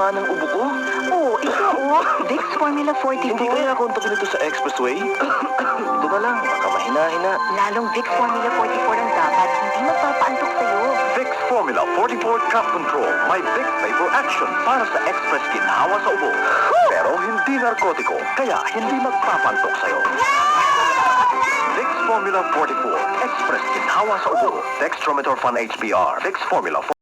sama ng ubo ko. Oo, ikaw oh. Vicks Formula 44. Hindi kaya ako nito sa expressway? Ito na lang, baka mahina-hina. Lalong Vicks Formula 44 ang dapat, hindi magpapaantok sa'yo. Vicks Formula 44 Cough Control. May Vicks Vapor Action para sa express ginhawa sa ubo. Pero hindi narkotiko, kaya hindi magpapantok sa'yo. Vicks Formula 44. Express ginhawa sa ubo. Dextrometorphan HBr. Vicks Formula 44.